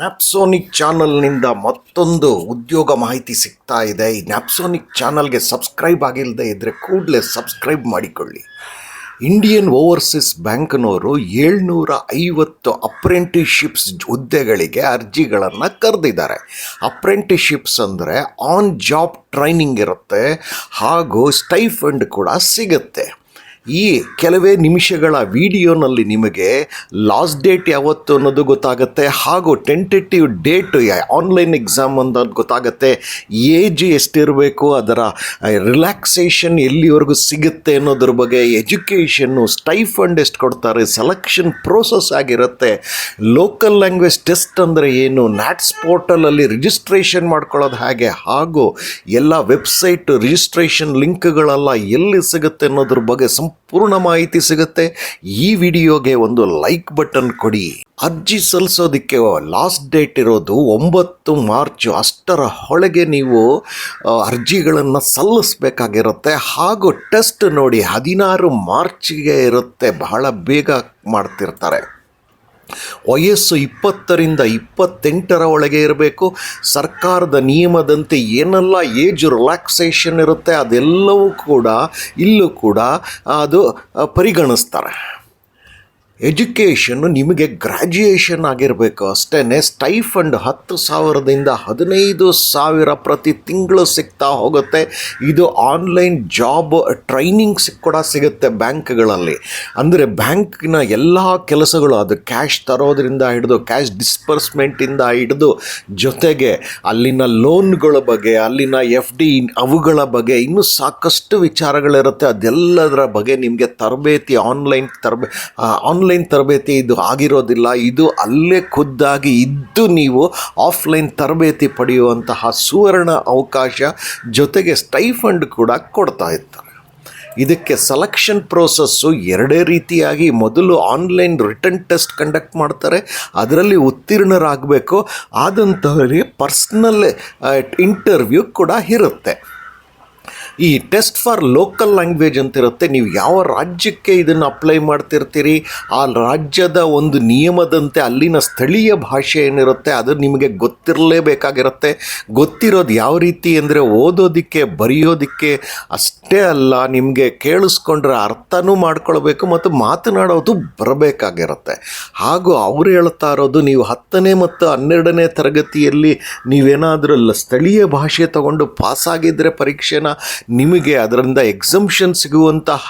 ನ್ಯಾಪ್ಸೋನಿಕ್ ಚಾನಲ್ನಿಂದ ಮತ್ತೊಂದು ಉದ್ಯೋಗ ಮಾಹಿತಿ ಸಿಗ್ತಾ ಇದೆ. ಈ ನ್ಯಾಪ್ಸೋನಿಕ್ ಚಾನಲ್ಗೆ ಸಬ್ಸ್ಕ್ರೈಬ್ ಆಗಿಲ್ಲದೆ ಇದ್ದರೆ ಕೂಡಲೇ ಸಬ್ಸ್ಕ್ರೈಬ್ ಮಾಡಿಕೊಳ್ಳಿ. ಇಂಡಿಯನ್ ಓವರ್ಸೀಸ್ ಬ್ಯಾಂಕ್ನವರು 750 ಅಪ್ರೆಂಟಿಸ್ಶಿಪ್ಸ್ ಹುದ್ದೆಗಳಿಗೆ ಅರ್ಜಿಗಳನ್ನು ಕರೆದಿದ್ದಾರೆ. ಅಪ್ರೆಂಟಿಸ್ಶಿಪ್ಸ್ ಅಂದರೆ ಆನ್ ಜಾಬ್ ಟ್ರೈನಿಂಗ್ ಇರುತ್ತೆ ಹಾಗೂ ಸ್ಟೈಫಂಡ್ ಕೂಡ ಸಿಗುತ್ತೆ. ಈ ಕೆಲವೇ ನಿಮಿಷಗಳ ವಿಡಿಯೋನಲ್ಲಿ ನಿಮಗೆ ಲಾಸ್ಟ್ ಡೇಟ್ ಯಾವತ್ತು ಅನ್ನೋದು ಗೊತ್ತಾಗುತ್ತೆ, ಹಾಗೂ ಟೆಂಟೇಟಿವ್ ಡೇಟ್ ಆನ್ಲೈನ್ ಎಕ್ಸಾಮ್ ಅನ್ನೋದು ಗೊತ್ತಾಗುತ್ತೆ, ಏಜ್ ಎಷ್ಟಿರಬೇಕು, ಅದರ ರಿಲ್ಯಾಕ್ಸೇಷನ್ ಎಲ್ಲಿವರೆಗೂ ಸಿಗುತ್ತೆ ಅನ್ನೋದ್ರ ಬಗ್ಗೆ, ಎಜುಕೇಷನ್ನು, ಸ್ಟೈಫಂಡ್ ಎಷ್ಟು ಕೊಡ್ತಾರೆ, ಸೆಲೆಕ್ಷನ್ ಪ್ರೋಸೆಸ್ ಆಗಿರುತ್ತೆ, ಲೋಕಲ್ ಲ್ಯಾಂಗ್ವೇಜ್ ಟೆಸ್ಟ್ ಅಂದರೆ ಏನು, ನ್ಯಾಟ್ಸ್ ಪೋರ್ಟಲಲ್ಲಿ ರಿಜಿಸ್ಟ್ರೇಷನ್ ಮಾಡ್ಕೊಳ್ಳೋದು ಹಾಗೆ, ಹಾಗೂ ಎಲ್ಲ ವೆಬ್ಸೈಟ್ ರಿಜಿಸ್ಟ್ರೇಷನ್ ಲಿಂಕ್ಗಳೆಲ್ಲ ಎಲ್ಲಿ ಸಿಗುತ್ತೆ ಅನ್ನೋದ್ರ ಬಗ್ಗೆ ಪೂರ್ಣ ಮಾಹಿತಿ ಸಿಗುತ್ತೆ. ಈ ವಿಡಿಯೋಗೆ ಒಂದು ಲೈಕ್ ಬಟನ್ ಕೊಡಿ. ಅರ್ಜಿ ಸಲ್ಲಿಸೋದಕ್ಕೆ ಲಾಸ್ಟ್ ಡೇಟ್ ಇರೋದು 9 ಮಾರ್ಚ್. ಅಷ್ಟರ ಒಳಗೆ ನೀವು ಅರ್ಜಿಗಳನ್ನು ಸಲ್ಲಿಸಬೇಕಾಗಿರುತ್ತೆ. ಹಾಗೂ ಟೆಸ್ಟ್ ನೋಡಿ 16 ಮಾರ್ಚ್ಗೆ ಇರುತ್ತೆ. ಬಹಳ ಬೇಗ ಮಾಡ್ತಿರ್ತಾರೆ. ವಯಸ್ಸು 20ರಿಂದ 28 ಒಳಗೆ ಇರಬೇಕು. ಸರ್ಕಾರದ ನಿಯಮದಂತೆ ಏನೆಲ್ಲ ಏಜ್ ರಿಲ್ಯಾಕ್ಸೇಷನ್ ಇರುತ್ತೆ ಅದೆಲ್ಲವೂ ಕೂಡ ಇಲ್ಲೂ ಕೂಡ ಅದು ಪರಿಗಣಿಸ್ತಾರೆ. ಎಜುಕೇಷನ್ನು ನಿಮಗೆ ಗ್ರ್ಯಾಜುಯೇಷನ್ ಆಗಿರಬೇಕು ಅಷ್ಟೇ. ಸ್ಟೈಫಂಡ್ 10,000ದಿಂದ 15,000 ಪ್ರತಿ ತಿಂಗಳು ಸಿಗ್ತಾ ಹೋಗುತ್ತೆ. ಇದು ಆನ್ಲೈನ್ ಜಾಬ್ ಟ್ರೈನಿಂಗ್ಸ್ ಕೂಡ ಸಿಗುತ್ತೆ ಬ್ಯಾಂಕ್ಗಳಲ್ಲಿ. ಅಂದರೆ ಬ್ಯಾಂಕಿನ ಎಲ್ಲ ಕೆಲಸಗಳು, ಅದು ಕ್ಯಾಶ್ ತರೋದ್ರಿಂದ ಹಿಡಿದು ಕ್ಯಾಶ್ ಡಿಸ್ಪರ್ಸ್ಮೆಂಟಿಂದ ಹಿಡಿದು, ಜೊತೆಗೆ ಅಲ್ಲಿನ ಲೋನ್ಗಳ ಬಗ್ಗೆ, ಅಲ್ಲಿನ FD ಅವುಗಳ ಬಗ್ಗೆ ಇನ್ನೂ ಸಾಕಷ್ಟು ವಿಚಾರಗಳಿರುತ್ತೆ. ಅದೆಲ್ಲದರ ಬಗ್ಗೆ ನಿಮಗೆ ತರಬೇತಿ ಆನ್ಲೈನ್ ತರಬೇತಿ ಇದು ಆಗಿರೋದಿಲ್ಲ. ಇದು ಅಲ್ಲೇ ಖುದ್ದಾಗಿ ಇದ್ದು ನೀವು ಆಫ್ಲೈನ್ ತರಬೇತಿ ಪಡೆಯುವಂತಹ ಸುವರ್ಣ ಅವಕಾಶ, ಜೊತೆಗೆ ಸ್ಟೈಫಂಡ್ ಕೂಡ ಕೊಡ್ತಾ ಇರ್ತಾರೆ. ಇದಕ್ಕೆ ಸೆಲೆಕ್ಷನ್ ಪ್ರೋಸೆಸ್ಸು ಎರಡೇ ರೀತಿಯಾಗಿ, ಮೊದಲು ಆನ್ಲೈನ್ ರಿಟರ್ನ್ ಟೆಸ್ಟ್ ಕಂಡಕ್ಟ್ ಮಾಡ್ತಾರೆ, ಅದರಲ್ಲಿ ಉತ್ತೀರ್ಣರಾಗಬೇಕು. ಆದಂಥವರಿಗೆ ಪರ್ಸ್ನಲ್ ಇಂಟರ್ವ್ಯೂ ಕೂಡ ಇರುತ್ತೆ. ಈ ಟೆಸ್ಟ್ ಫಾರ್ ಲೋಕಲ್ ಲ್ಯಾಂಗ್ವೇಜ್ ಅಂತಿರುತ್ತೆ. ನೀವು ಯಾವ ರಾಜ್ಯಕ್ಕೆ ಇದನ್ನು ಅಪ್ಲೈ ಮಾಡ್ತಿರ್ತೀರಿ ಆ ರಾಜ್ಯದ ಒಂದು ನಿಯಮದಂತೆ ಅಲ್ಲಿನ ಸ್ಥಳೀಯ ಭಾಷೆ ಏನಿರುತ್ತೆ ಅದು ನಿಮಗೆ ಗೊತ್ತಿರಲೇಬೇಕಾಗಿರುತ್ತೆ. ಗೊತ್ತಿರೋದು ಯಾವ ರೀತಿ ಅಂದರೆ ಓದೋದಕ್ಕೆ, ಬರೆಯೋದಕ್ಕೆ ಅಷ್ಟೇ ಅಲ್ಲ, ನಿಮಗೆ ಕೇಳಿಸ್ಕೊಂಡ್ರೆ ಅರ್ಥನೂ ಮಾಡ್ಕೊಳ್ಬೇಕು ಮತ್ತು ಮಾತನಾಡೋದು ಬರಬೇಕಾಗಿರುತ್ತೆ. ಹಾಗೂ ಅವರು ಹೇಳ್ತಾ ಇರೋದು, ನೀವು 10ನೇ ಮತ್ತು 12ನೇ ತರಗತಿಯಲ್ಲಿ ನೀವೇನಾದರೂ ಸ್ಥಳೀಯ ಭಾಷೆ ತಗೊಂಡು ಪಾಸಾಗಿದ್ದರೆ ಪರೀಕ್ಷೆನ ನಿಮಗೆ ಅದರಿಂದ ಎಕ್ಸಂಪ್ಷನ್ ಸಿಗುವಂತಹ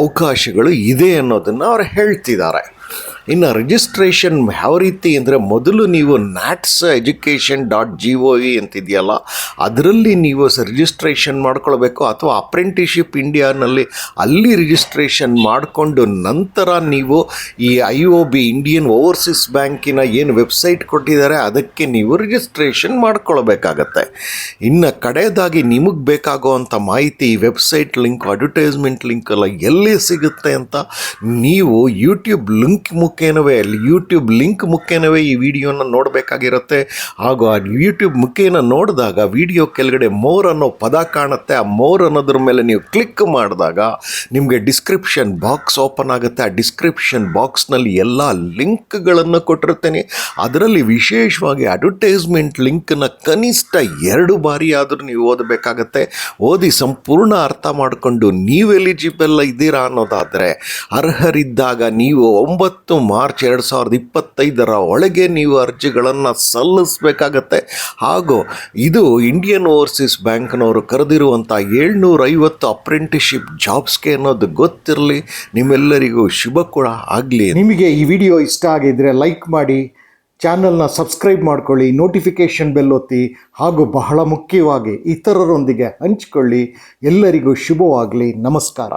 ಅವಕಾಶಗಳು ಇದೆ ಅನ್ನೋದನ್ನು ಅವ್ರು ಹೇಳ್ತಿದ್ದಾರೆ. ಇನ್ನು ರಿಜಿಸ್ಟ್ರೇಷನ್ ಯಾವ ರೀತಿ ಅಂದರೆ, ಮೊದಲು ನೀವು nats.education.gov ಅಂತಿದೆಯಲ್ಲ ಅದರಲ್ಲಿ ನೀವು ರಿಜಿಸ್ಟ್ರೇಷನ್ ಮಾಡ್ಕೊಳ್ಬೇಕು, ಅಥವಾ ಅಪ್ರೆಂಟಿಸ್ಶಿಪ್ ಇಂಡಿಯಾನಲ್ಲಿ ಅಲ್ಲಿ ರಿಜಿಸ್ಟ್ರೇಷನ್ ಮಾಡಿಕೊಂಡು ನಂತರ ನೀವು ಈ IOB ಇಂಡಿಯನ್ ಓವರ್ಸೀಸ್ ಬ್ಯಾಂಕಿನ ಏನು ವೆಬ್ಸೈಟ್ ಕೊಟ್ಟಿದ್ದಾರೆ ಅದಕ್ಕೆ ನೀವು ರಿಜಿಸ್ಟ್ರೇಷನ್ ಮಾಡ್ಕೊಳ್ಬೇಕಾಗತ್ತೆ. ಇನ್ನು ಕಡೆಯದಾಗಿ ನಿಮಗೆ ಬೇಕಾಗುವಂಥ ಮಾಹಿತಿ, ಈ ವೆಬ್ಸೈಟ್ ಲಿಂಕ್, ಅಡ್ವರ್ಟೈಸ್ಮೆಂಟ್ ಲಿಂಕ್ ಎಲ್ಲ ಎಲ್ಲಿ ಸಿಗುತ್ತೆ ಅಂತ ನೀವು ಯೂಟ್ಯೂಬ್ ಲಿಂಕ್ ಮುಖೇನವೇ ಈ ವಿಡಿಯೋನ ನೋಡಬೇಕಾಗಿರುತ್ತೆ. ಹಾಗೂ ಆ ಯೂಟ್ಯೂಬ್ ಮುಖೇನ ನೋಡಿದಾಗ ವಿಡಿಯೋ ಕೆಳಗಡೆ ಮೋರ್ ಅನ್ನೋ ಪದ ಕಾಣುತ್ತೆ. ಆ ಮೋರ್ ಅನ್ನೋದ್ರ ಮೇಲೆ ನೀವು ಕ್ಲಿಕ್ ಮಾಡಿದಾಗ ನಿಮಗೆ ಡಿಸ್ಕ್ರಿಪ್ಷನ್ ಬಾಕ್ಸ್ ಓಪನ್ ಆಗುತ್ತೆ. ಆ ಡಿಸ್ಕ್ರಿಪ್ಷನ್ ಬಾಕ್ಸ್ನಲ್ಲಿ ಎಲ್ಲ ಲಿಂಕ್ಗಳನ್ನು ಕೊಟ್ಟಿರ್ತೇನೆ. ಅದರಲ್ಲಿ ವಿಶೇಷವಾಗಿ ಅಡ್ವರ್ಟೈಸ್ಮೆಂಟ್ ಲಿಂಕನ್ನು ಕನಿಷ್ಠ 2 ಬಾರಿ ಆದರೂ ನೀವು ಓದಬೇಕಾಗತ್ತೆ. ಓದಿ ಸಂಪೂರ್ಣ ಅರ್ಥ ಮಾಡಿಕೊಂಡು ನೀವು ಎಲಿಜಿಬಲ್ ಇದ್ದೀರಾ ಅನ್ನೋದಾದರೆ, ಅರ್ಹರಿದ್ದಾಗ ನೀವು 9 ಮಾರ್ಚ್ 2025 ಒಳಗೆ ನೀವು ಅರ್ಜಿಗಳನ್ನು ಸಲ್ಲಿಸಬೇಕಾಗತ್ತೆ. ಹಾಗೂ ಇದು ಇಂಡಿಯನ್ ಓವರ್ಸೀಸ್ ಬ್ಯಾಂಕ್ನವರು ಕರೆದಿರುವಂಥ 750 ಅಪ್ರೆಂಟಿಸ್ಶಿಪ್ ಜಾಬ್ಸ್ಗೆ ಅನ್ನೋದು ಗೊತ್ತಿರಲಿ. ನಿಮ್ಮೆಲ್ಲರಿಗೂ ಶುಭ ಕೂಡ ಆಗಲಿ. ನಿಮಗೆ ಈ ವಿಡಿಯೋ ಇಷ್ಟ ಆಗಿದ್ದರೆ ಲೈಕ್ ಮಾಡಿ, ಚಾನಲ್ನ ಸಬ್ಸ್ಕ್ರೈಬ್ ಮಾಡ್ಕೊಳ್ಳಿ, ನೋಟಿಫಿಕೇಷನ್ ಬೆಲ್ ಒತ್ತಿ, ಹಾಗೂ ಬಹಳ ಮುಖ್ಯವಾಗಿ ಇತರರೊಂದಿಗೆ ಹಂಚಿಕೊಳ್ಳಿ. ಎಲ್ಲರಿಗೂ ಶುಭವಾಗಲಿ. ನಮಸ್ಕಾರ.